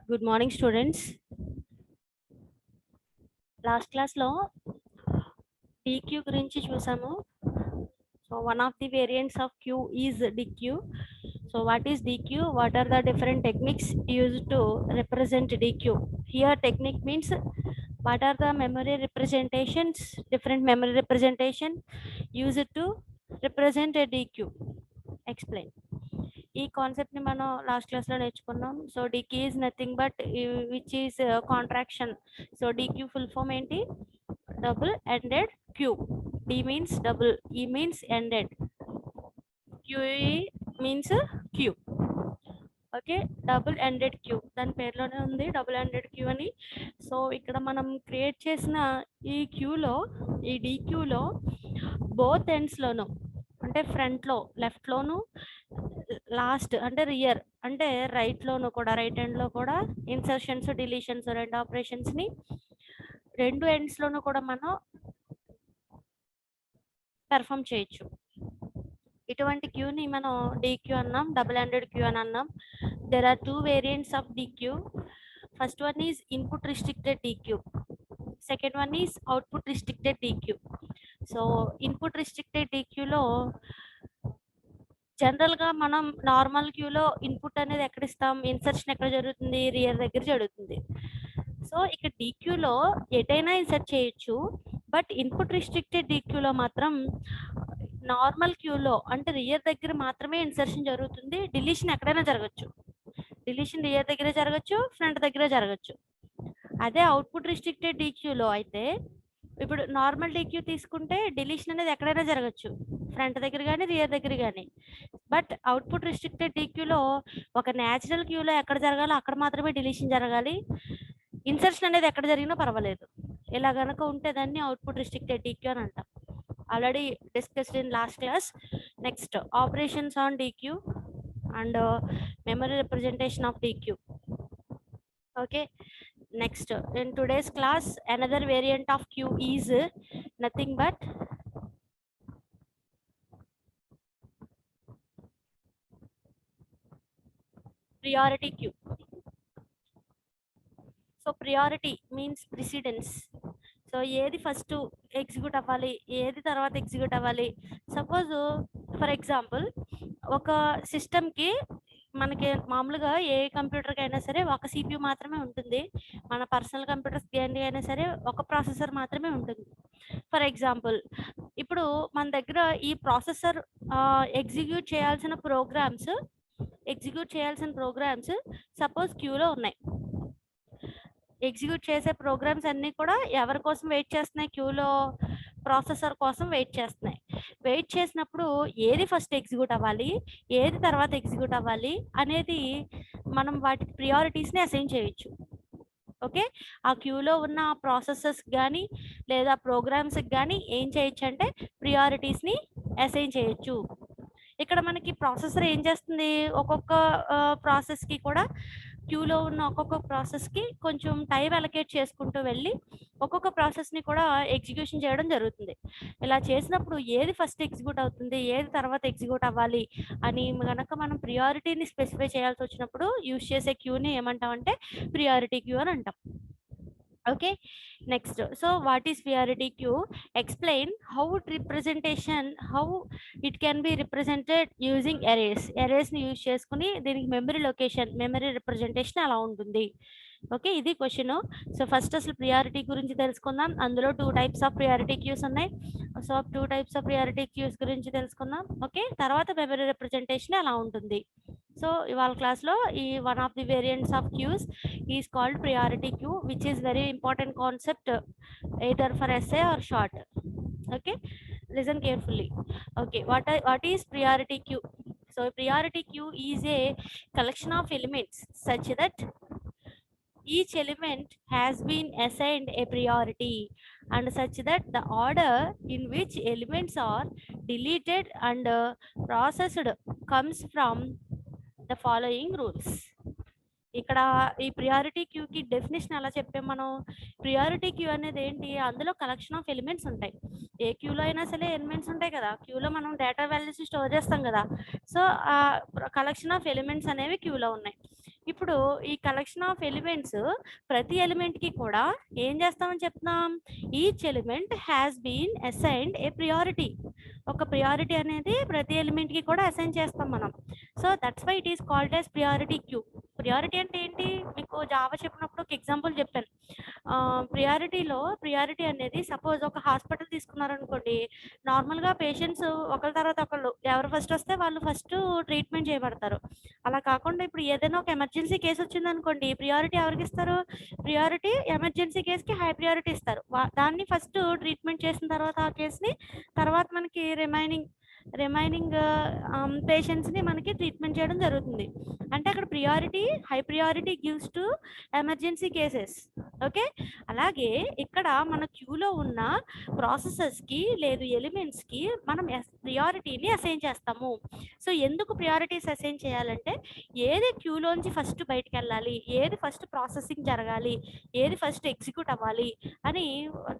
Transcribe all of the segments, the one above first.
Good morning, students. Last class lo DQ గురించి చూసాము. So one of the variants of Q is DQ. So what is DQ? What are the different techniques used to represent DQ? Here technique means what are the memory representations, different memory representation used to represent a DQ. Explain. ఈ concept ని మనం last class లో నేర్చుకున్నాం. So DQ is nothing but which is contraction. So DQ full form ఏంటి? Double ended queue. D means double, E means ended, QE means queue. Okay, double ended queue దాని పేరులోనే ఉంది double ended queue అని. So ఇక్కడ మనం create చేసిన ఈ క్యూలో, ఈ డిక్యూలో బోత్ ఎండ్స్లోను, అంటే ఫ్రంట్లో లెఫ్ట్లోను, లాస్ట్ అంటే రియర్ అంటే రైట్లోను కూడా, రైట్ ఎండ్లో కూడా ఇన్సర్షన్స్ డిలీషన్స్ రెండు ఆపరేషన్స్ని రెండు ఎండ్స్లోనూ కూడా మనం పెర్ఫామ్ చేయొచ్చు. ఇటువంటి క్యూని మనం డిక్యూ అన్నాం, డబుల్ ఎండెడ్ క్యూ అని అన్నాం. There are 2 variants of DQ. First one is input restricted DQ, second one is output restricted DQ. So input restricted డిక్యూలో జనరల్గా మనం నార్మల్ క్యూలో ఇన్పుట్ అనేది ఎక్కడ ఇస్తాం? ఇన్సర్షన్ ఎక్కడ జరుగుతుంది? రియర్ దగ్గర జరుగుతుంది. సో ఇక్కడ డిక్యూలో ఎటైనా ఇన్సర్ట్ చేయొచ్చు. బట్ ఇన్పుట్ రిస్ట్రిక్టెడ్ డిక్యూలో మాత్రం నార్మల్ క్యూలో అంటే రియర్ దగ్గర మాత్రమే ఇన్సర్షన్ జరుగుతుంది. డిలీషన్ ఎక్కడైనా జరగచ్చు. డిలీషన్ రియర్ దగ్గరే జరగచ్చు, ఫ్రంట్ దగ్గరే జరగచ్చు. అదే అవుట్పుట్ రిస్ట్రిక్టెడ్ డిక్యూలో అయితే ఇప్పుడు నార్మల్ డిక్యూ తీసుకుంటే డిలీషన్ అనేది ఎక్కడైనా జరగచ్చు, ఫ్రంట్ దగ్గర కానీ రియర్ దగ్గర కానీ. బట్ అవుట్పుట్ రిస్ట్రిక్టెడ్ డిక్యూలో ఒక న్యాచురల్ క్యూలో ఎక్కడ జరగాలో అక్కడ మాత్రమే డిలీషన్ జరగాలి. ఇన్సర్షన్ అనేది ఎక్కడ జరిగినా పర్వాలేదు. ఇలా కనుక ఉంటే దాన్ని అవుట్పుట్ రిస్ట్రిక్టెడ్ డిక్యూ అని అంటాం. Already discussed in last class. Next operations on DQ and memory representation of DQ. Okay, next in today's class another variant of Q is nothing but priority queue. So priority means precedence. So ఏది first execute అవ్వాలి, ఏది తర్వాత execute అవ్వాలి. Suppose for example ఒక సిస్టమ్కి మనకి మామూలుగా ఏ కంప్యూటర్కి అయినా సరే ఒక సిపియు మాత్రమే ఉంటుంది. మన పర్సనల్ కంప్యూటర్స్ దేనికి అయినా సరే ఒక ప్రాసెసర్ మాత్రమే ఉంటుంది. ఫర్ ఎగ్జాంపుల్ ఇప్పుడు మన దగ్గర ఈ ప్రాసెసర్ ఎగ్జిక్యూట్ చేయాల్సిన ప్రోగ్రామ్స్ సపోజ్ క్యూలో ఉన్నాయి. ఎగ్జిక్యూట్ చేసే ప్రోగ్రామ్స్ అన్నీ కూడా ఎవరి కోసం వెయిట్ చేస్తున్నాయి? క్యూలో ప్రాసెసర్ కోసం వెయిట్ చేస్తున్నాయి. వెయిట్ చేసినప్పుడు ఏది ఫస్ట్ ఎగ్జిక్యూట్ అవ్వాలి, ఏది తర్వాత ఎగ్జిక్యూట్ అవ్వాలి అనేది మనం వాటికి ప్రియారిటీస్ని అసైన్ చేయొచ్చు. ఓకే, ఆ క్యూలో ఉన్న ప్రాసెసర్స్ కానీ లేదా ప్రోగ్రామ్స్కి కానీ ఏం చేయొచ్చు అంటే ప్రియారిటీస్ని అసైన్ చేయొచ్చు. ఇక్కడ మనకి ప్రాసెసర్ ఏం చేస్తుంది? ఒక్కొక్క ప్రాసెస్కి కూడా క్యూలో ఉన్న ఒక్కొక్క ప్రాసెస్కి కొంచెం టైం అలొకేట్ చేసుకుంటూ వెళ్ళి ఒక్కొక్క ప్రాసెస్ని కూడా ఎగ్జిక్యూషన్ చేయడం జరుగుతుంది. ఇలా చేసినప్పుడు ఏది ఫస్ట్ ఎగ్జిక్యూట్ అవుతుంది, ఏది తర్వాత ఎగ్జిక్యూట్ అవ్వాలి అని కనుక మనం ప్రియారిటీని స్పెసిఫై చేయాల్సి వచ్చినప్పుడు యూజ్ చేసే క్యూని ఏమంటామంటే ప్రియారిటీ క్యూ అని అంటాం. Okay, next, so what is priority queue? Explain how it can be represented using arrays ni use cheskoni deeniki memory representation ala untundi. Okay, ఇది క్వశ్చన్. సో ఫస్ట్ అసలు priority గురించి తెలుసుకుందాం. అందులో 2 types of priority queues ఉన్నాయి. So 2 types of priority queues గురించి తెలుసుకుందాం. Okay, తర్వాత memory representation ఎలా ఉంటుంది. సో ఇవాళ క్లాస్లో ఈ one of the variants of queues is called priority queue, which is very important concept either for essay or short. Okay, listen carefully. Okay, what is priority queue? So priority queue is a collection of elements such that each element has been assigned a priority and such that the order in which elements are deleted and processed comes from the following rules. ఇక్కడ ఈ priority క్యూకి definition ఎలా చెప్పాం మనం? Priority queue అనేది ఏంటి? అందులో collection of elements ఉంటాయి. ఏ క్యూలో అయినా సరే ఎలిమెంట్స్ ఉంటాయి కదా, క్యూలో మనం డేటా వాల్యూస్ స్టోర్ చేస్తాం కదా. సో ఆ కలెక్షన్ ఆఫ్ ఎలిమెంట్స్ అనేవి క్యూలో ఉన్నాయి. ఇప్పుడు ఈ కలెక్షన్ ఆఫ్ ఎలిమెంట్స్ ప్రతి ఎలిమెంట్ కి కూడా ఏం చేస్తామని చెప్తున్నాం, each element has been assigned a priority. ఒక ప్రియారిటీ అనేది ప్రతి ఎలిమెంట్ కి కూడా అసైన్ చేస్తాం మనం. So that's why it is called as priority queue. Priority అంటే ఏంటి, మీకు జావా చెప్పినప్పుడు ఒక ఎగ్జాంపుల్ చెప్పాను. ప్రియారిటీ అనేది సపోజ్ ఒక హాస్పిటల్ తీసుకున్నారనుకోండి, నార్మల్గా పేషెంట్స్ ఒకరి తర్వాత ఒకళ్ళు ఎవరు ఫస్ట్ వస్తే వాళ్ళు ఫస్ట్ ట్రీట్మెంట్ చేయబడతారు. అలా కాకుండా ఇప్పుడు ఏదైనా ఒక ఎమర్జెన్సీ కేసు వచ్చిందనుకోండి, ప్రియారిటీ ఎవరికి ఇస్తారు, ప్రియారిటీ ఎమర్జెన్సీ కేసుకి హై ప్రియారిటీ ఇస్తారు. దాన్ని ఫస్ట్ ట్రీట్మెంట్ చేసిన తర్వాత ఆ కేసుని, తర్వాత మనకి రిమైనింగ్ పేషెంట్స్ని మనకి ట్రీట్మెంట్ చేయడం జరుగుతుంది. అంటే అక్కడ high priority gives to emergency cases. Okay, అలాగే ఇక్కడ మన క్యూలో ఉన్న ప్రాసెసెస్కి లేదు ఎలిమెంట్స్కి మనం ప్రియారిటీని అసైన్ చేస్తాము. సో ఎందుకు ప్రియారిటీస్ అసైన్ చేయాలంటే, ఏది క్యూలోంచి ఫస్ట్ బయటకు వెళ్ళాలి, ఏది ఫస్ట్ ప్రాసెసింగ్ జరగాలి, ఏది ఫస్ట్ ఎగ్జిక్యూట్ అవ్వాలి అని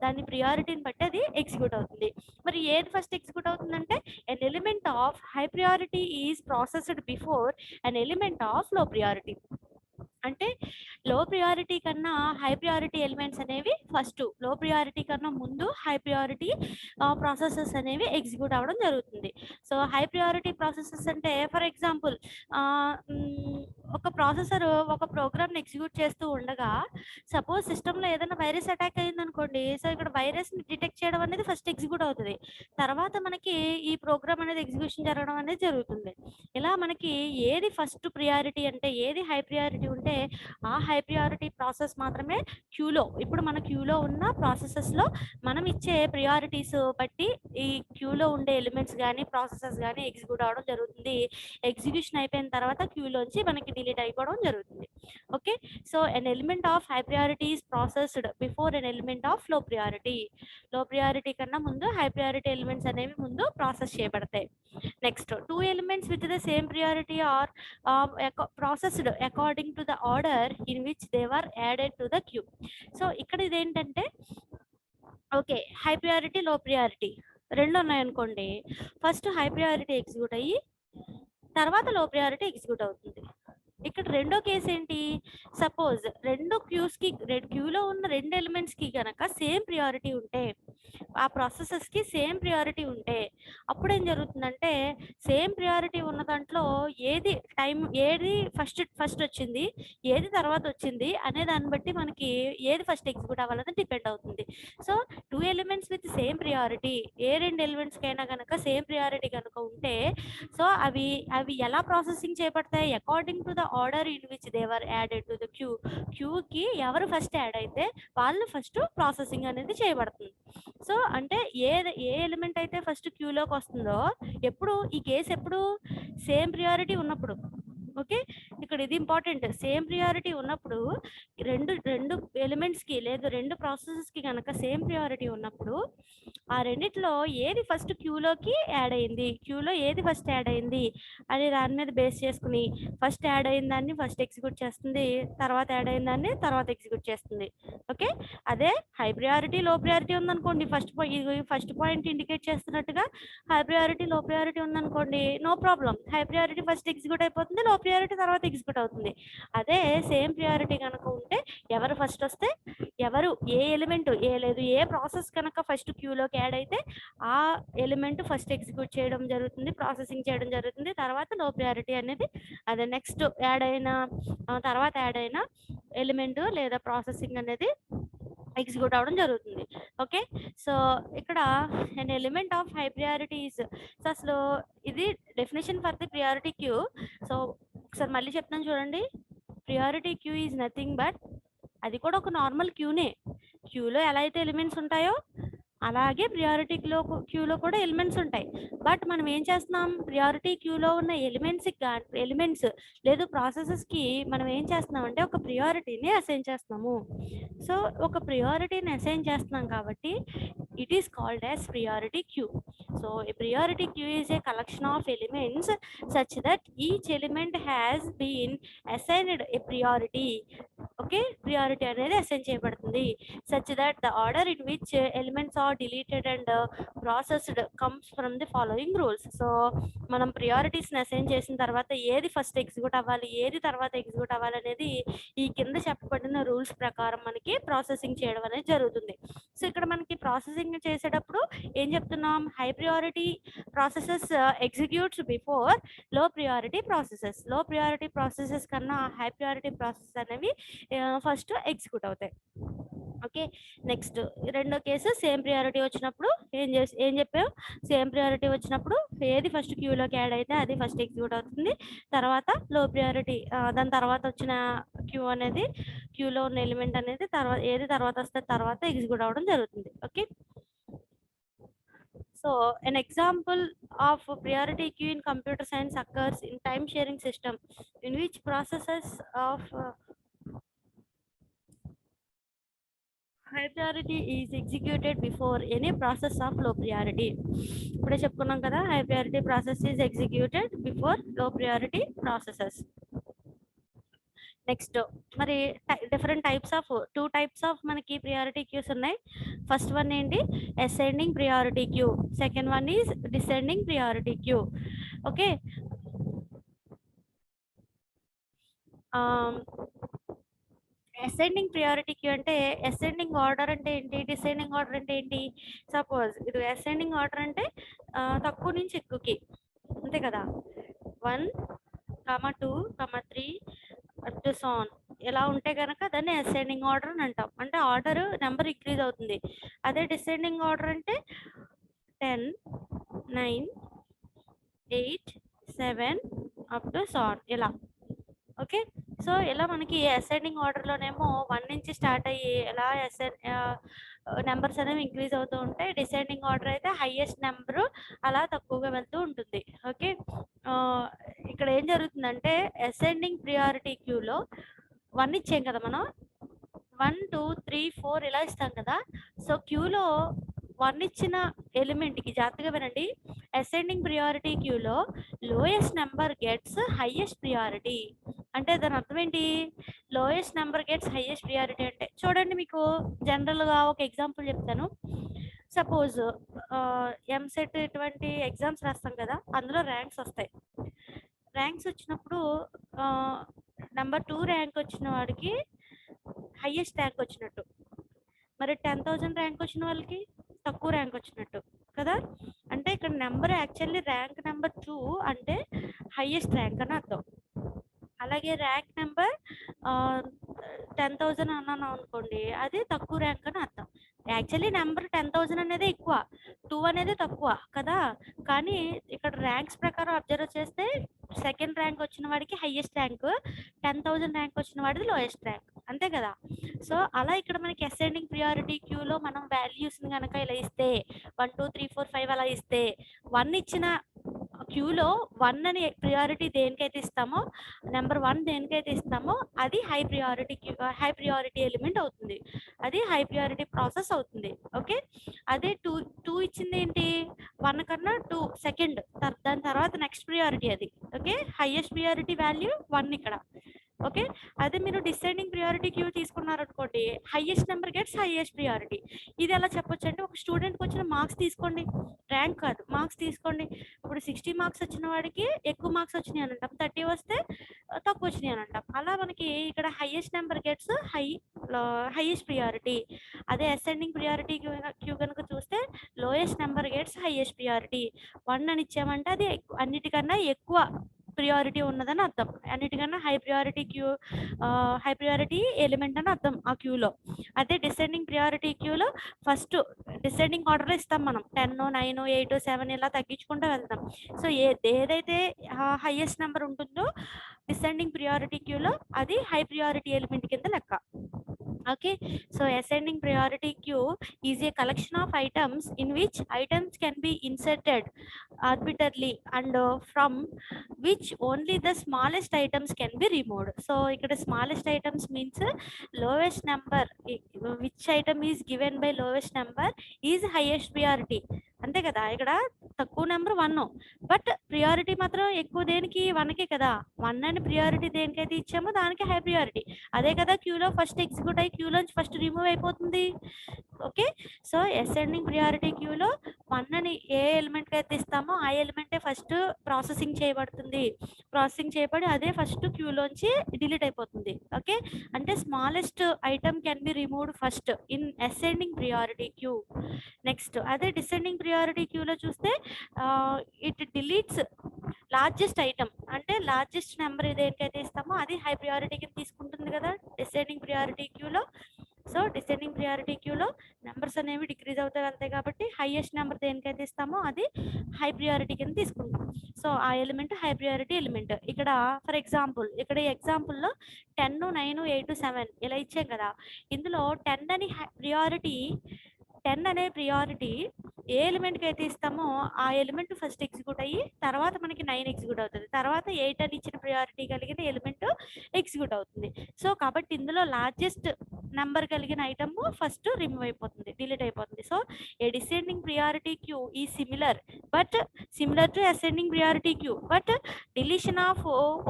దాని ప్రియారిటీని బట్టి అది ఎగ్జిక్యూట్ అవుతుంది. మరి ఏది ఫస్ట్ ఎగ్జిక్యూట్ అవుతుందంటే, an element of high priority is processed before an element of low priority. అంటే లో ప్రియారిటీ కన్నా హై ప్రియారిటీ ఎలిమెంట్స్ అనేవి ఫస్ట్, లో ప్రియారిటీ కన్నా ముందు హై ప్రియారిటీ ప్రాసెసెస్ అనేవి ఎగ్జిక్యూట్ అవ్వడం జరుగుతుంది. సో హై ప్రియారిటీ ప్రాసెసెస్ అంటే ఫర్ ఎగ్జాంపుల్ ఒక ప్రాసెసర్ ఒక ప్రోగ్రామ్ని ఎగ్జిక్యూట్ చేస్తూ ఉండగా సపోజ్ సిస్టంలో ఏదైనా వైరస్ అటాక్ అయింది అనుకోండి, సో ఇక్కడ వైరస్ని డిటెక్ట్ చేయడం అనేది ఫస్ట్ ఎగ్జిక్యూట్ అవుతుంది, తర్వాత మనకి ఈ ప్రోగ్రామ్ అనేది ఎగ్జిక్యూషన్ జరగడం అనేది జరుగుతుంది. ఇలా మనకి ఏది ఫస్ట్ ప్రియారిటీ అంటే ఏది హై ప్రియారిటీ ఉంటే ఆ హై ప్రియారిటీ ప్రాసెస్ మాత్రమే క్యూలో, ఇప్పుడు మన క్యూలో ఉన్న ప్రాసెసెస్లో మనం ఇచ్చే ప్రియారిటీస్ బట్టి ఈ క్యూలో ఉండే ఎలిమెంట్స్ కానీ ప్రాసెసెస్ కానీ ఎగ్జిక్యూట్ అవ్వడం జరుగుతుంది. ఎగ్జిక్యూషన్ అయిపోయిన తర్వాత క్యూలోంచి మనకి డిలీట్ అయిపోవడం జరుగుతుంది. Okay, so an element of high priority is processed before an element of low priority. Low priority కన్నా ముందు హై ప్రియారిటీ ఎలిమెంట్స్ అనేవి ముందు ప్రాసెస్ చేయబడతాయి. Next, two elements with the same priority are processed according to the order in which they were added to the queue. So ఇక్కడ ఇదేంటంటే, okay high priority low priority రెండు ఉన్నాయనుకోండి, first high priority execute అయ్యి తర్వాత లో priority execute అవుతుంది. ఇక్కడ రెండో కేసు ఏంటి, సపోజ్ రెండు క్యూలో ఉన్న రెండు ఎలిమెంట్స్కి కనుక సేమ్ ప్రియారిటీ ఉంటే, ఆ ప్రాసెసెస్కి సేమ్ ప్రియారిటీ ఉంటే అప్పుడు ఏం జరుగుతుందంటే, సేమ్ ప్రియారిటీ ఉన్న దాంట్లో ఏది ఫస్ట్ వచ్చింది, ఏది తర్వాత వచ్చింది అనే దాన్ని బట్టి మనకి ఏది ఫస్ట్ ఎగ్జిక్యూట్ అవ్వాలని డిపెండ్ అవుతుంది. So two elements with same priority, ఏ రెండు ఎలిమెంట్స్కైనా కనుక సేమ్ ప్రియారిటీ కనుక ఉంటే, సో అవి ఎలా ప్రాసెసింగ్ చేపడతాయి, according to the order in which they were added to the క్యూకి ఎవరు ఫస్ట్ యాడ్ అయితే వాళ్ళు ఫస్ట్ ప్రాసెసింగ్ అనేది చేయబడుతుంది. సో అంటే ఏ ఎలిమెంట్ అయితే ఫస్ట్ క్యూలోకి వస్తుందో, ఈ కేసు ఎప్పుడు సేమ్ ప్రియారిటీ ఉన్నప్పుడు. ఓకే, ఇక్కడ ఇది ఇంపార్టెంట్, సేమ్ ప్రియారిటీ ఉన్నప్పుడు రెండు ఎలిమెంట్స్కి లేదు రెండు ప్రాసెసెస్కి కనుక సేమ్ ప్రియారిటీ ఉన్నప్పుడు ఆ రెండిట్లో ఏది ఫస్ట్ క్యూలోకి యాడ్ అయింది, క్యూలో ఏది ఫస్ట్ యాడ్ అయింది అని దాని మీద బేస్ చేసుకుని ఫస్ట్ యాడ్ అయిన దాన్ని ఫస్ట్ ఎగ్జిక్యూట్ చేస్తుంది, తర్వాత యాడ్ అయిన దాన్ని తర్వాత ఎగ్జిక్యూట్ చేస్తుంది. ఓకే, అదే హై ప్రియారిటీ లో ప్రియారిటీ ఉందనుకోండి, ఫస్ట్ పాయింట్ ఇండికేట్ చేస్తున్నట్టుగా హై ప్రియారిటీ లో ప్రియారిటీ ఉందనుకోండి, no problem, high priority first execute అయిపోతుంది, లో ప్రియారిటీ తర్వాత ఎగ్జిక్యూట్ అవుతుంది. అదే సేమ్ ప్రియారిటీ కనుక ఉంటే ఎవరు ఫస్ట్ వస్తే ఏ ఎలిమెంట్ ఏ ప్రాసెస్ కనుక ఫస్ట్ క్యూలోకి యాడ్ అయితే ఆ ఎలిమెంట్ ఫస్ట్ ఎగ్జిక్యూట్ చేయడం జరుగుతుంది, ప్రాసెసింగ్ చేయడం జరుగుతుంది, తర్వాత లో ప్రియారిటీ అనేది అదే నెక్స్ట్ తర్వాత యాడ్ అయిన ఎలిమెంట్ లేదా ప్రాసెసింగ్ అనేది ఎగ్జిక్యూట్ అవ్వడం జరుగుతుంది. ఓకే, సో ఇక్కడ an element of high priorities. So అసలు ఇది definition for the priority queue. So ఒకసారి మళ్ళీ చెప్తాను చూడండి, priority queue is nothing but, అది కూడా ఒక నార్మల్ క్యూనే, క్యూలో ఎలా అయితే ఎలిమెంట్స్ ఉంటాయో అలాగే క్యూలో కూడా ఎలిమెంట్స్ ఉంటాయి. బట్ మనం ఏం చేస్తున్నాం, ప్రియారిటీ క్యూలో ఉన్న ఎలిమెంట్స్ లేదు ప్రాసెసెస్కి మనం ఏం చేస్తున్నాం అంటే ఒక ప్రియారిటీని అసైన్ చేస్తున్నాము. సో ఒక ప్రియారిటీని అసైన్ చేస్తున్నాం కాబట్టి it is called as priority queue. So a priority queue is a collection of elements such that each element has been assigned a priority. Okay, priority అనేది అసైన్ చేయబడుతుంది such that the order in which elements are deleted and processed comes from the following rules. So మనం priorities ని assign చేసిన తర్వాత ఏది first execute అవ్వాలి, ఏది తర్వాత ఎగ్జిక్యూట్ అవ్వాలి అనేది ఈ కింద చెప్పబడిన రూల్స్ ప్రకారం మనకి ప్రాసెసింగ్ చేయడం అనేది జరుగుతుంది. సో ఇక్కడ మనకి ప్రాసెసింగ్ చేసేటప్పుడు ఏం చెప్తున్నాం, high priority processes executes before లో ప్రియారిటీ ప్రాసెసెస్. లో ప్రియారిటీ ప్రాసెసెస్ కన్నా హై ప్రియారిటీ ప్రాసెస్ అనేవి ఫస్ట్ ఎగ్జిక్యూట్ అవుతాయి. ఓకే, నెక్స్ట్ రెండో కేసు సేమ్ ప్రియారిటీ వచ్చినప్పుడు ఏం చెప్పాం, సేమ్ ప్రియారిటీ వచ్చినప్పుడు ఏది ఫస్ట్ క్యూలోకి యాడ్ అయితే అది ఫస్ట్ ఎగ్జిక్యూట్ అవుతుంది. తర్వాత లో ప్రియారిటీ దాని తర్వాత వచ్చిన క్యూ అనేది క్యూలో ఉన్న ఎలిమెంట్ అనేది తర్వాత ఏది తర్వాత వస్తే తర్వాత ఎగ్జిక్యూట్ అవ్వడం జరుగుతుంది. Okay, so an example of priority queue in computer science occurs in time sharing system in which processes of high priority is executed before any process of low priority. ఇప్పుడే చెప్పుకున్నాం కదా, high priority process is executed before low priority processes. Next మరి different types of two types of మనకి priority queues ఉన్నాయి. First one ఏంటి, ascending priority queue, second one is descending priority queue. Okay, ascending priority queue అంటే ascending order అంటే ఏంటి, descending order అంటే ఏంటి. Suppose ఇది అసెండింగ్ ఆర్డర్ అంటే తక్కువ నుంచి ఎక్కువకి, అంతే కదా, 1, 2, 3 అప్ టు సాన్ ఎలా ఉంటే కనుక దాన్ని అసెండింగ్ ఆర్డర్ అని అంటాం. అంటే ఆర్డర్ నెంబర్ ఇంక్రీజ్ అవుతుంది. అదే డిసెండింగ్ ఆర్డర్ అంటే 10, 9, 8, 7 అప్ టు సాన్ ఇలా. ఓకే, సో ఇలా మనకి అసెండింగ్ ఆర్డర్లోనేమో 1 నుంచి స్టార్ట్ అయ్యి ఎలా నెంబర్స్ అనేవి ఇంక్రీజ్ అవుతూ ఉంటాయి. డిసెండింగ్ ఆర్డర్ అయితే హైయెస్ట్ నెంబరు అలా తక్కువగా వెళ్తూ ఉంటుంది. ఓకే, ఇక్కడ ఏం జరుగుతుందంటే అసెండింగ్ ప్రియారిటీ క్యూలో 1 ఇచ్చాం కదా మనం, 1, 2, 3, 4 ఇలా ఇస్తాం కదా. సో క్యూలో 1 ఇచ్చిన ఎలిమెంట్కి, జాగ్రత్తగా వినండి, అసెండింగ్ ప్రియారిటీ క్యూలో lowest number gets highest priority. అంటే దాని అర్థం ఏంటి, lowest number gets highest priority అంటే చూడండి, మీకు జనరల్గా ఒక ఎగ్జాంపుల్ చెప్తాను. సపోజ్ ఎంసెట్ ఇటువంటి ఎగ్జామ్స్ రాస్తాం కదా, అందులో ర్యాంక్స్ వస్తాయి. ర్యాంక్స్ వచ్చినప్పుడు నెంబర్ 2 ర్యాంక్ వచ్చిన వాడికి హైయెస్ట్ ర్యాంక్ వచ్చినట్టు, మరి 10,000 ర్యాంక్ వచ్చిన వాళ్ళకి తక్కువ ర్యాంక్ వచ్చినట్టు కదా. అంటే ఇక్కడ నెంబర్ యాక్చువల్లీ ర్యాంక్ నెంబర్ 2 అంటే హైయెస్ట్ ర్యాంక్ అని అర్థం. అలాగే ర్యాంక్ నెంబర్ 10,000 అన్నాను అనుకోండి, అది తక్కువ ర్యాంక్ అని అర్థం. యాక్చువల్లీ నెంబర్ 10,000 అనేది ఎక్కువ, 2 అనేది తక్కువ కదా. కానీ ఇక్కడ ర్యాంక్స్ ప్రకారం అబ్జర్వ్ చేస్తే సెకండ్ ర్యాంక్ వచ్చిన వాడికి హైయెస్ట్ ర్యాంక్, 10,000 ర్యాంక్ వచ్చిన వాడిది లోయెస్ట్ ర్యాంక్, అంతే కదా. సో అలా ఇక్కడ మనకి అసెండింగ్ ప్రియారిటీ క్యూలో మనం వాల్యూస్ని కనుక ఇలా ఇస్తే 1, 2, 3, 4, 5 అలా ఇస్తే 1 ఇచ్చిన క్యూలో 1 అని ప్రియారిటీ దేనికైతే ఇస్తామో, నెంబర్ 1 దేనికైతే ఇస్తామో అది హై ప్రియారిటీ ఎలిమెంట్ అవుతుంది, అది హై ప్రియారిటీ ప్రాసెస్ అవుతుంది. ఓకే, అదే 2 ఇచ్చింది ఏంటి, 1 కన్నా 2 సెకండ్, దాని తర్వాత నెక్స్ట్ ప్రియారిటీ అది. ఓకే, హైయెస్ట్ ప్రియారిటీ వాల్యూ 1 ఇక్కడ. ఓకే, అదే మీరు డిసెండింగ్ ప్రియారిటీ క్యూ తీసుకున్నారనుకోండి, highest number gets highest priority. ఇది ఎలా చెప్పొచ్చు అంటే, ఒక స్టూడెంట్కి వచ్చిన మార్క్స్ తీసుకోండి, ర్యాంక్ కాదు, మార్క్స్ తీసుకోండి. ఇప్పుడు 60 మార్క్స్ వచ్చిన వాడికి ఎక్కువ మార్క్స్ వచ్చినాయి అని అంటాం, 30 వస్తే తక్కువ వచ్చినాయి అని అంటాం. అలా మనకి ఇక్కడ highest number gets highest priority. అదే అసెండింగ్ ప్రియారిటీ క్యూ కనుక చూస్తే lowest number gets highest priority. 1 అని ఇచ్చామంటే అది అన్నిటికన్నా ఎక్కువ ప్రియారిటీ ఉన్నదని అర్థం, అన్నిటికన్నా హై ప్రియారిటీ ఎలిమెంట్ అని అర్థం ఆ క్యూలో. అదే డిసెండింగ్ ప్రియారిటీ క్యూలో ఫస్ట్ డిసెండింగ్ ఆర్డర్లో ఇస్తాం మనం, 10, 9, 8, 7 ఇలా తగ్గించుకుంటూ వెళ్తాం. సో ఏదైతే హైయెస్ట్ నెంబర్ ఉంటుందో డిసెండింగ్ ప్రియారిటీ క్యూలో అది హై ప్రియారిటీ ఎలిమెంట్ కింద లెక్క. Okay, so ascending priority queue is a collection of items in which items can be inserted arbitrarily and from which only the smallest items can be removed. So ikkada smallest items means lowest number, which item is given by lowest number is highest priority, ante kada. ikkada తక్కువ number 1, but priority మాత్రం ఎక్కువ దేనికి? 1కే కదా! 1 అని priority దేనికైతే ఇచ్చామో దానికి high priority. అదే కదా క్యూలో ఫస్ట్ ఎగ్జిక్యూట్ అయ్యి క్యూలోంచి ఫస్ట్ రిమూవ్ అయిపోతుంది. ఓకే. సో, అసెండింగ్ ప్రియారిటీ క్యూలో 1 అని ఏ ఎలిమెంట్‌కి అయితే ఇస్తామో ఆ ఎలిమెంటే ఫస్ట్ ప్రాసెసింగ్ చేయబడుతుంది. ప్రాసెసింగ్ చేయబడి అదే ఫస్ట్ క్యూలోంచి డిలీట్ అయిపోతుంది. ఓకే. అంటే smallest item can be removed first in ascending priority queue. Next అదే డిసెండింగ్ ప్రియారిటీ క్యూలో చూస్తే ఇట్ డిలీట్స్ లార్జెస్ట్ ఐటమ్. అంటే లార్జెస్ట్ నెంబర్ దేనికైతే ఇస్తామో అది హై ప్రియారిటీ కింద తీసుకుంటుంది కదా డిసెండింగ్ ప్రియారిటీ క్యూలో. సో, డిసెండింగ్ ప్రియారిటీ క్యూలో నెంబర్స్ అనేవి డిక్రీజ్ అవుతాయి అంతే కాబట్టి హైయెస్ట్ నెంబర్ దేనికైతే ఇస్తామో అది హై ప్రియారిటీ కింద తీసుకుంటాం. సో, ఆ ఎలిమెంట్ హై ప్రియారిటీ ఎలిమెంట్. ఇక్కడ ఫర్ ఎగ్జాంపుల్ ఇక్కడ ఈ ఎగ్జాంపుల్‌లో 10, 9, 8, 7 ఇలా ఇచ్చాం కదా! ఇందులో 10 అని ప్రియారిటీ 10 అనే ప్రియారిటీ ఏ ఎలిమెంట్‌కి అయితే ఇస్తామో ఆ ఎలిమెంట్ ఫస్ట్ ఎగ్జిక్యూట్ అయ్యి తర్వాత మనకి 9 ఎగ్జిక్యూట్ అవుతది. తర్వాత 8 అని ఇచ్చిన ప్రియారిటీ కలిగిన ఎలిమెంట్ ఎగ్జిక్యూట్ అవుతుంది. సో, కాబట్టి ఇందులో లార్జెస్ట్ నంబర్ కలిగిన ఐటమ్ ఫస్ట్ రిమూవ్ అయిపోతుంది. డిలీట్ అయిపోతుంది. So, a descending priority queue is similar to ascending priority queue but deletion of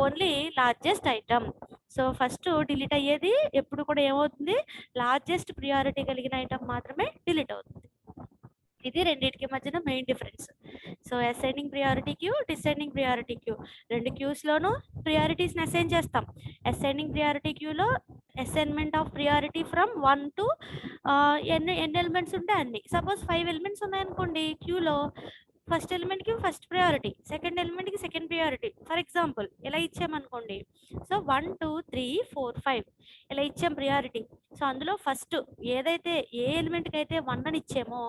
only largest item. So, first delete అయ్యేది ఎప్పుడు కూడా ఏమవుతుంది? లార్జెస్ట్ ప్రియారిటీ కలిగిన ఐటమ్ మాత్రమే డిలీట్ అవుతుంది. ఇది రెండిటికి మధ్యన main difference. So, ascending priority queue, descending priority queue. 2 క్యూస్‌లోనూ ప్రియారిటీస్‌ని అసైన్ చేస్తాం. అసెండింగ్ ప్రియారిటీ క్యూలో assignment of priority from 1 to ఎన్ని ఎలిమెంట్స్ ఉంటే అన్ని. సపోజ్ 5 ఎలిమెంట్స్ ఉన్నాయనుకోండి క్యూలో, ఫస్ట్ ఎలిమెంట్‌కి ఫస్ట్ ప్రియారిటీ, సెకండ్ ఎలిమెంట్‌కి సెకండ్ ప్రియారిటీ. ఫర్ ఎగ్జాంపుల్ ఇలా ఇచ్చామనుకోండి. సో, 1, 2, 3, 4, 5 ఇలా ఇచ్చాం ప్రియారిటీ. సో, అందులో ఫస్ట్ ఏదైతే ఏ ఎలిమెంట్‌కి అయితే 1 అని ఇచ్చామో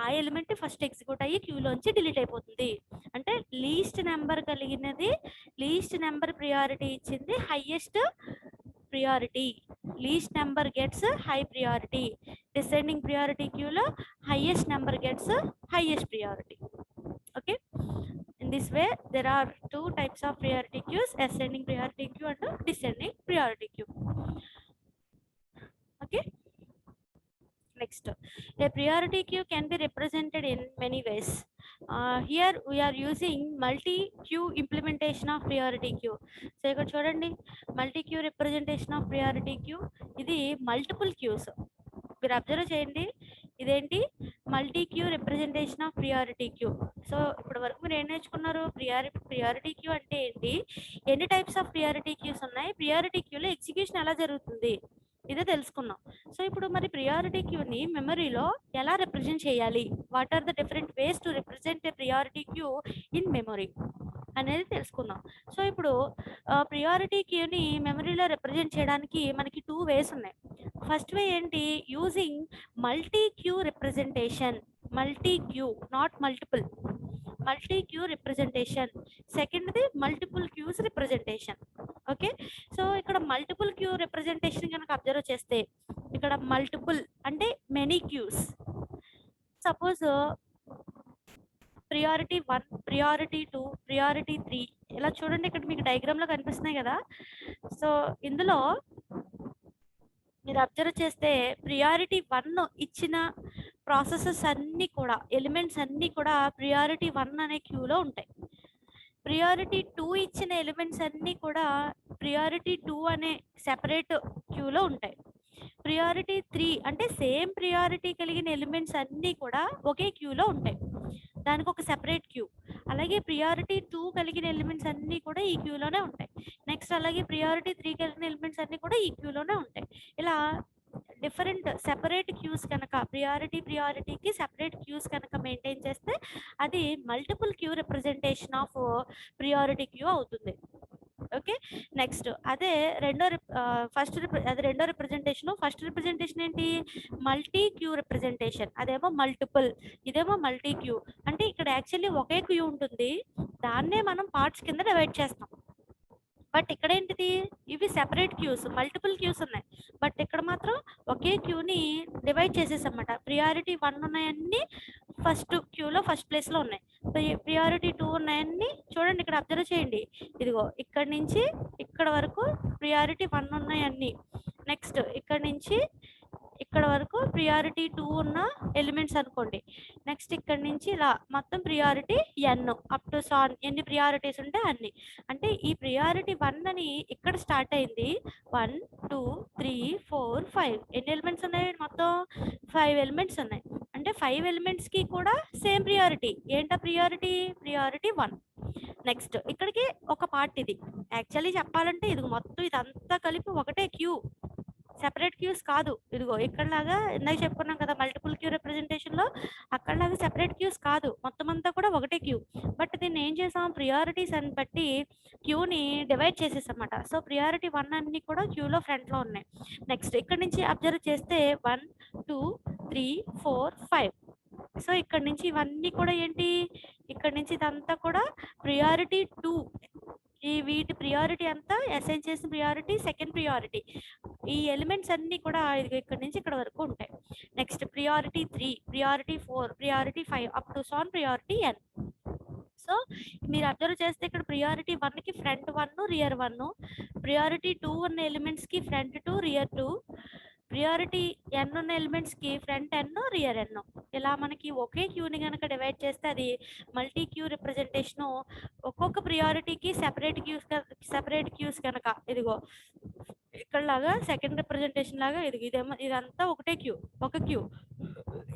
ఆ ఎలిమెంట్ ఫస్ట్ ఎగ్జిక్యూట్ అయ్యి క్యూలోంచి డిలీట్ అయిపోతుంది. అంటే లీస్ట్ నెంబర్ ప్రియారిటీ ఇచ్చింది highest priority. Least number gets high priority. Descending priority క్యూలో highest number gets highest priority. Okay. In this way, there are 2 types of priority queues: ascending priority queue and descending priority queue. Okay. Next, a priority queue can be represented in many ways. Here we are using multi-queue implementation of priority queue. So, ఇక్కడ చూడండి, multi-queue representation of priority queue. ఇది multiple queues. మీరు observe చేయండి, ఇదేంటి multi queue representation of priority queue. So, ఇప్పటి వరకు మీరు ఏం నేర్చుకున్నారు? ప్రియారిటీ క్యూ అంటే ఏంటి, ఎన్ని టైప్స్ ఆఫ్ ప్రియారిటీ క్యూస్ ఉన్నాయి, ప్రియారిటీ క్యూలో ఎగ్జిక్యూషన్ ఎలా జరుగుతుంది, ఇదే తెలుసుకున్నాం. సో, ఇప్పుడు మరి ప్రియారిటీ క్యూని మెమరీలో ఎలా రిప్రజెంట్ చేయాలి, what are the different ways to represent a priority queue in memory అనేది తెలుసుకుందాం. సో, ఇప్పుడు ప్రియారిటీ క్యూని మెమరీలో రిప్రజెంట్ చేయడానికి మనకి 2 వేస్ ఉన్నాయి. ఫస్ట్ వే ఏంటి? Using multi queue representation. Multi queue, not multiple. Multi queue representation. సెకండ్ది multiple queues representation. Okay. So, ఇక్కడ మల్టిపుల్ క్యూ రిప్రజెంటేషన్ కనుక అబ్జర్వ్ చేస్తే ఇక్కడ మల్టిపుల్ అంటే many queues. Suppose priority 1, priority 2, priority 3 ఇలా చూడండి, ఇక్కడ మీకు డయాగ్రామ్లో కనిపిస్తున్నాయి కదా. సో, ఇందులో మీరు అబ్జర్వ్ చేస్తే ప్రియారిటీ 1 ఇచ్చిన ప్రాసెసెస్ అన్నీ కూడా, ఎలిమెంట్స్ అన్నీ కూడా ప్రియారిటీ 1 అనే క్యూలో ఉంటాయి. ప్రియారిటీ 2 ఇచ్చిన ఎలిమెంట్స్ అన్నీ కూడా ప్రియారిటీ 2 అనే సెపరేట్ క్యూలో ఉంటాయి. ప్రియారిటీ 3 అంటే సేమ్ ప్రియారిటీ కలిగిన ఎలిమెంట్స్ అన్నీ కూడా ఒకే క్యూలో ఉంటాయి, దానికి ఒక సెపరేట్ క్యూ. అలాగే ప్రియారిటీ 2 కలిగిన ఎలిమెంట్స్ అన్నీ కూడా ఈ క్యూలోనే ఉంటాయి. నెక్స్ట్ అలాగే ప్రియారిటీ 3 కలిగిన ఎలిమెంట్స్ అన్నీ కూడా ఈ క్యూలోనే ఉంటాయి. ఇలా డిఫరెంట్ సెపరేట్ క్యూస్ కనుక ప్రియారిటీకి సెపరేట్ క్యూస్ కనుక మెయింటైన్ చేస్తే అది multiple queue representation of priority queue అవుతుంది. ఓకే. నెక్స్ట్ అదే రెండో రిప్రజెంటేషన్. ఫస్ట్ రిప్రజెంటేషన్ ఏంటి? Multi queue representation. అదేమో మల్టిపుల్, ఇదేమో మల్టీ క్యూ. అంటే ఇక్కడ యాక్చువల్లీ ఒకే క్యూ ఉంటుంది, దాన్నే మనం పార్ట్స్ కింద డివైడ్ చేస్తాం. బట్ ఇక్కడ ఏంటిది, ఇవి సెపరేట్ క్యూస్, మల్టిపుల్ క్యూస్ ఉన్నాయి, బట్ ఇక్కడ మాత్రం ఒకే క్యూని డివైడ్ చేసేసన్నమాట. ప్రియారిటీ 1 ఉన్నాయన్నీ ఫస్ట్ క్యూలో ఫస్ట్ ప్లేస్లో ఉన్నాయి. ప్రియారిటీ 2 ఉన్నాయన్నీ చూడండి, ఇక్కడ అబ్జర్వ్ చేయండి, ఇదిగో ఇక్కడ నుంచి ఇక్కడ వరకు ప్రియారిటీ 1 ఉన్నాయన్నీ. నెక్స్ట్ ఇక్కడ నుంచి ఇక్కడ వరకు ప్రియారిటీ 2 ఉన్న ఎలిమెంట్స్ అనుకోండి. నెక్స్ట్ ఇక్కడ నుంచి ఇలా మొత్తం priority n up to so on ఎన్ని ప్రియారిటీస్ ఉంటే అన్ని. అంటే ఈ ప్రియారిటీ 1 అని ఇక్కడ స్టార్ట్ అయింది. 1 2 3 4 5 ఎన్ని ఎలిమెంట్స్ ఉన్నాయి మొత్తం 5 ఎలిమెంట్స్ ఉన్నాయి. అంటే 5 ఎలిమెంట్స్ కి కూడా సేమ్ ప్రియారిటీ. ఏంటా ప్రియారిటీ 1. నెక్స్ట్ ఇక్కడికి ఒక పార్ట్ ఇది. యాక్చువల్లీ చెప్పాలంటే ఇది మొత్తం ఇదంతా కలిపి ఒకటే క్యూ, సెపరేట్ క్యూస్ కాదు. ఇదిగో ఇక్కడలాగా ఇందాక చెప్పుకున్నాం కదా మల్టిపుల్ క్యూ రిప్రజెంటేషన్ లో, అక్కడలాగా సెపరేట్ క్యూస్ కాదు, మొత్తం అంతా కూడా ఒకటే క్యూ. బట్ దీన్ని ఏం చేసాం, ప్రియారిటీస్ అని బట్టి క్యూని డివైడ్ చేసేసామన్నమాట. సో ప్రియారిటీ 1 అన్ని కూడా క్యూలో ఫ్రంట్ లో ఉన్నాయి. నెక్స్ట్ ఇక్కడ నుంచి అబ్జర్వ్ చేస్తే 1 2 3 4 5. సో ఇక్కడ నుంచి ఇవన్నీ కూడా ఏంటి, ఇక్కడ నుంచి ఇదంతా కూడా ప్రియారిటీ 2. ఈ వీటి ప్రియారిటీ అంతా అసైన్ చేసిన ప్రియారిటీ సెకండ్ ప్రియారిటీ. ఈ ఎలిమెంట్స్ అన్ని కూడా ఇక్కడ నుంచి ఇక్కడ వరకు ఉంటాయి. Next priority 3, priority 4, priority 5 up to so on priority n. సో మీరు అబ్జర్వ్ చేస్తే ఇక్కడ ప్రియారిటీ 1 కి ఫ్రంట్ 1 రియర్ 1, ప్రియారిటీ 2 ఉన్న ఎలిమెంట్స్ కి ఫ్రంట్ 2 రియర్ 2, ప్రియారిటీ n ఉన్న ఎలిమెంట్స్ కి ఫ్రంట్ n రియర్ n. ఇలా మనకి ఒకే క్యూని కనుక డివైడ్ చేస్తే అది మల్టీ క్యూ రిప్రజెంటేషన్. ఒక్కొక్క ప్రియారిటీకి సెపరేట్ క్యూస్ కనుక ఇదిగో ఇక్కడ లాగా సెకండ్ రిప్రజెంటేషన్ లాగా ఇదేమో ఇదంతా ఒకటే క్యూ, ఒక క్యూ.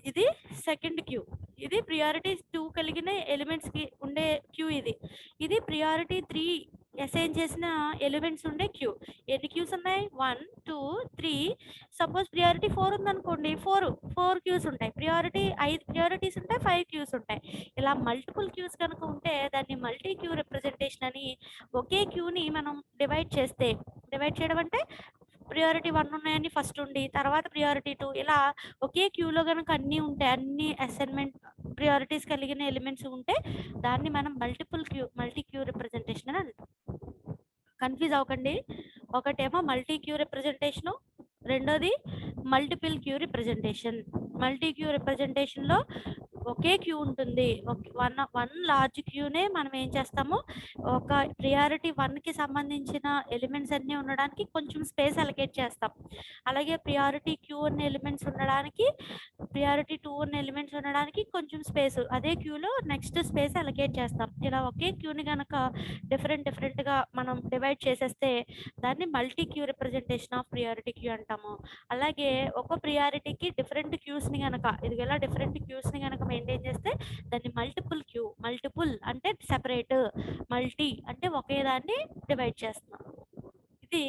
ఇది సెకండ్ క్యూ, ఇది ప్రియారిటీ 2 కలిగిన ఎలిమెంట్స్ కి ఉండే క్యూ. ఇది ప్రియారిటీ 3 అసైన్ చేసిన ఎలిమెంట్స్ ఉండే క్యూ. ఎన్ని క్యూస్ ఉన్నాయి 1 2 3. సపోజ్ ప్రియారిటీ 4 ఉందనుకోండి, 4 క్యూస్ ఉంటాయి. ప్రియారిటీ 5 ప్రియారిటీస్ ఉంటాయి, 5 క్యూస్ ఉంటాయి. ఇలా మల్టిపుల్ క్యూస్ కనుక ఉంటే దాన్ని మల్టీ క్యూ రిప్రజెంటేషన్ అని. ఒకే క్యూని మనం డివైడ్ చేయడం అంటే ప్రియారిటీ 1 ఉన్నాయని ఫస్ట్ ఉండి తర్వాత ప్రియారిటీ 2, ఇలా ఒకే క్యూలో కనుక అన్నీ ఉంటాయి, అన్ని అసైన్మెంట్ ప్రియారిటీస్ కలిగిన ఎలిమెంట్స్ ఉంటే దాన్ని మనం మల్టీ క్యూ రిప్రజెంటేషన్ అని అంటాం. కన్ఫ్యూజ్ అవ్వకండి. ఒకటేమో మల్టీ క్యూ రిప్రజెంటేషన్, రెండోది multiple queue representation. Multi queue representation లో ఒకే క్యూ ఉంటుంది. వన్ లార్జ్ క్యూనే మనం ఏం చేస్తాము, ఒక ప్రియారిటీ 1 కి సంబంధించిన ఎలిమెంట్స్ అన్ని ఉండడానికి కొంచెం స్పేస్ అలొకేట్ చేస్తాం. అలాగే ప్రియారిటీ క్యూ ఉన్న ఎలిమెంట్స్ ఉండడానికి, ప్రియారిటీ 2 ఉన్న ఎలిమెంట్స్ ఉండడానికి కొంచెం స్పేస్ అదే క్యూలో నెక్స్ట్ స్పేస్ అలొకేట్ చేస్తాం. ఇలా ఒకే క్యూని కనుక డిఫరెంట్ గా మనం డివైడ్ చేసేస్తే దాన్ని multi queue representation of priority queue అంటాము. అలాగే ఒక ప్రియారిటీకి డిఫరెంట్ క్యూస్ ని కనుక ఇలా డిఫరెంట్ క్యూస్ ని కనుక మెయింటైన్ చేస్తే దాన్ని మల్టిపుల్ క్యూ. మల్టిపుల్ అంటే సెపరేట్, మల్టీ అంటే ఒకే దాన్ని డివైడ్ చేస్తున్నాం. ఇది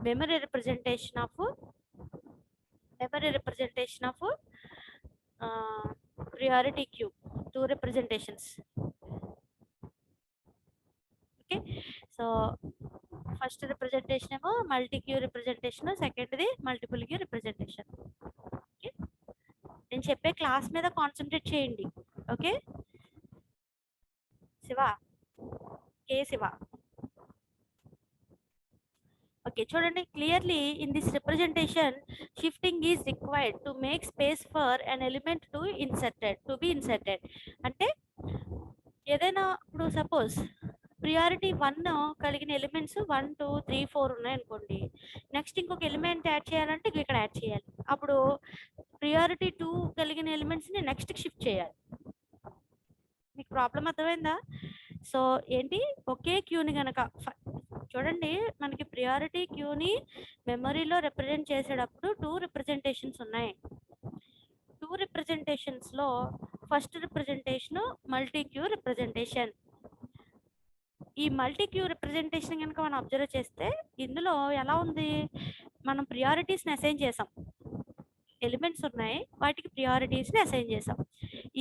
memory representation of priority queue. 2 representations. Okay, so first representation ఏమో మల్టీ క్యూ రిప్రజెంటేషన్, సెకండ్ది మల్టిపుల్ క్యూ రిప్రజెంటేషన్. ఓకే, నేను చెప్పే క్లాస్ మీద కాన్సన్ట్రేట్ చేయండి. ఓకే శివ, శివ. ఓకే, చూడండి clearly in this representation shifting is required to make space for an element to be inserted. అంటే ఏదైనా ఇప్పుడు సపోజ్ ప్రియారిటీ 1 కలిగిన ఎలిమెంట్స్ 1 2 3 4 ఉన్నాయనుకోండి, నెక్స్ట్ ఇంకొక ఎలిమెంట్ యాడ్ చేయాలంటే ఇక్కడ యాడ్ చేయాలి. అప్పుడు ప్రియారిటీ 2 కలిగిన ఎలిమెంట్స్ ని నెక్స్ట్ షిఫ్ట్ చేయాలి. మీకు ప్రాబ్లం అర్థమైందా? సో ఏంటి, ఒకే క్యూని కనుక చూడండి, మనకి ప్రియారిటీ క్యూని మెమరీలో రిప్రజెంట్ చేసేటప్పుడు 2 రిప్రజెంటేషన్స్ ఉన్నాయి. 2 రిప్రజెంటేషన్స్ లో first representation multi queue representation. ఈ మల్టీ క్యూ రిప్రజెంటేషన్ కనుక మనం అబ్జర్వ్ చేస్తే ఇందులో ఎలా ఉంది, మనం ప్రియారిటీస్ని అసైన్ చేసాం, ఎలిమెంట్స్ ఉన్నాయి వాటికి ప్రియారిటీస్ని అసైన్ చేసాం.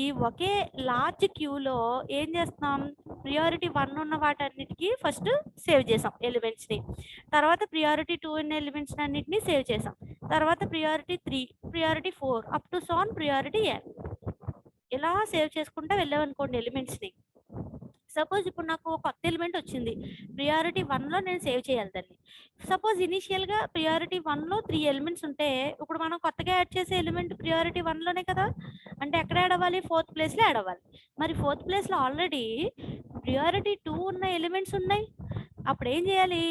ఈ ఒకే లార్జ్ క్యూలో ఏం చేస్తాం, ప్రియారిటీ 1 ఉన్న వాటన్నిటికీ ఫస్ట్ సేవ్ చేసాం ఎలిమెంట్స్ని, తర్వాత ప్రియారిటీ 2 ఉన్న ఎలిమెంట్స్ అన్నిటిని సేవ్ చేసాం, తర్వాత priority 3, priority 4 up to so on priority n. ఇలా సేవ్ చేసుకుంటూ వెళ్ళామనుకోండి ఎలిమెంట్స్ని. సపోజ్ ఇప్పుడు నాకు కొత్త ఎలిమెంట్ వచ్చింది, ప్రియారిటీ 1లో నేను సేవ్ చేయాలి దాన్ని. సపోజ్ ఇనీషియల్గా ప్రియారిటీ 1లో 3 ఎలిమెంట్స్ ఉంటే ఇప్పుడు మనం కొత్తగా యాడ్ చేసే ఎలిమెంట్ ప్రియారిటీ 1లోనే కదా, అంటే ఎక్కడ యాడ్ అవ్వాలి, 4th ప్లేస్లో యాడ్ అవ్వాలి. మరి 4th ప్లేస్లో ఆల్రెడీ ప్రియారిటీ 2 ఉన్న ఎలిమెంట్స్ ఉన్నాయి. అప్పుడు ఏం చేయాలి,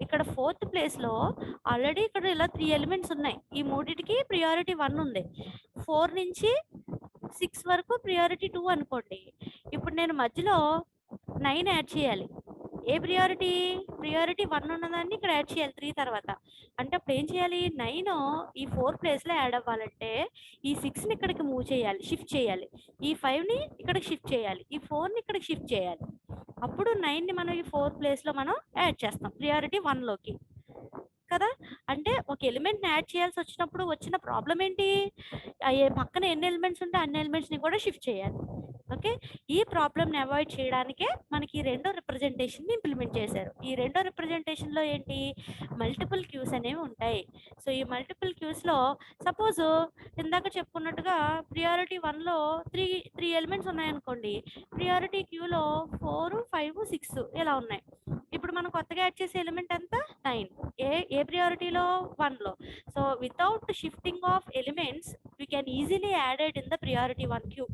ఇక్కడ ఇక్కడ 4th ప్లేస్‌లో ఆల్రెడీ ఇక్కడ ఇలా 3 ఎలిమెంట్స్ ఉన్నాయి. ఈ మూడిటికి ప్రియారిటీ 1 ఉంది. 4 నుంచి 6 వరకు ప్రియారిటీ 2 అనుకోండి. ఇప్పుడు నేను మధ్యలో 9 యాడ్ చేయాలి. ఏ ప్రియారిటీ? ప్రియారిటీ 1 ఉన్నదాన్ని ఇక్కడ యాడ్ చేయాలి 3 తర్వాత. అంటే అప్పుడు ఏం చేయాలి? 9 ఈ 4 ప్లేస్‌లో యాడ్ అవ్వాలంటే ఈ 6ని ఇక్కడికి మూవ్ చేయాలి, షిఫ్ట్ చేయాలి. ఈ 5ని ఇక్కడికి షిఫ్ట్ చేయాలి. ఈ 4ని ఇక్కడికి షిఫ్ట్ చేయాలి. అప్పుడు 9ని మనం ఈ 4 ప్లేస్‌లో మనం యాడ్ చేస్తాం ప్రియారిటీ 1లోకి. కదా! అంటే ఒక ఎలిమెంట్‌ని యాడ్ చేయాల్సి వచ్చినప్పుడు వచ్చిన ప్రాబ్లమ్ ఏంటి? పక్కన ఎన్ని ఎలిమెంట్స్ ఉంటే అన్ని ఎలిమెంట్స్‌ని కూడా షిఫ్ట్ చేయాలి. ఓకే. ఈ ప్రాబ్లమ్‌ని అవాయిడ్ చేయడానికే మనకి ఈ రెండో రిప్రజెంటేషన్‌ని ఇంప్లిమెంట్ చేశారు. ఈ రెండో రిప్రజెంటేషన్‌లో ఏంటి? మల్టిపుల్ క్యూస్ అనేవి ఉంటాయి. సో, ఈ మల్టిపుల్ క్యూస్‌లో సపోజ్ ఇందాక చెప్పుకున్నట్టుగా ప్రియారిటీ 1లో 3 ఎలిమెంట్స్ ఉన్నాయనుకోండి. ప్రియారిటీ క్యూలో 4, 5, 6 ఇలా ఉన్నాయి. ఇప్పుడు మనం కొత్తగా యాడ్ చేసే ఎలిమెంట్ ఎంత? 9. ఏ ప్రియారిటీలో? 1లో. So, without shifting of elements we can easily added in the priority 1 queue.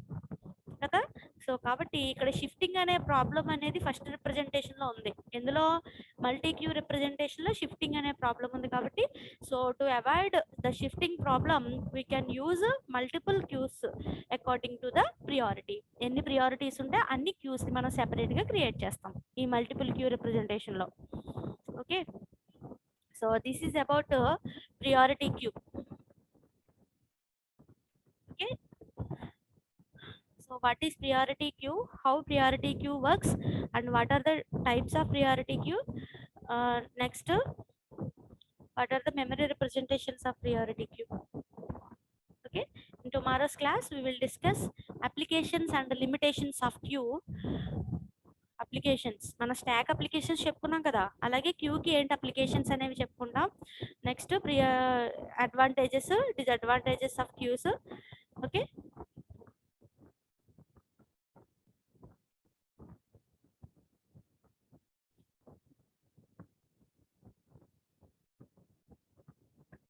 కదా! సో, కాబట్టి ఇక్కడ షిఫ్టింగ్ అనే ప్రాబ్లమ్ అనేది ఫస్ట్ రిప్రజెంటేషన్‌లో ఉంది. ఎందులో? మల్టీ క్యూ రిప్రజెంటేషన్‌లో షిఫ్టింగ్ అనే ప్రాబ్లమ్ ఉంది కాబట్టి, so, to avoid the shifting problem we can use multiple queues according to the priority. ఎన్ని ప్రియారిటీస్ ఉంటే అన్ని క్యూస్‌ని మనం సెపరేట్‌గా క్రియేట్ చేస్తాం ఈ మల్టిపుల్ క్యూ రిప్రజెంటేషన్‌లో. Okay. So, this is about priority queue. Okay. So what is priority queue? How priority queue works? And what are the types of priority queue? Next, what are the memory representations of priority queue? Okay. In tomorrow's class, we will discuss applications and the limitations of queue. Applications మన stack applications చెప్పుకున్నాం కదా, అలాగే క్యూకి ఏంటి applications అనేవి చెప్పుకుంటాం. Next advantages, disadvantages of queues. Okay.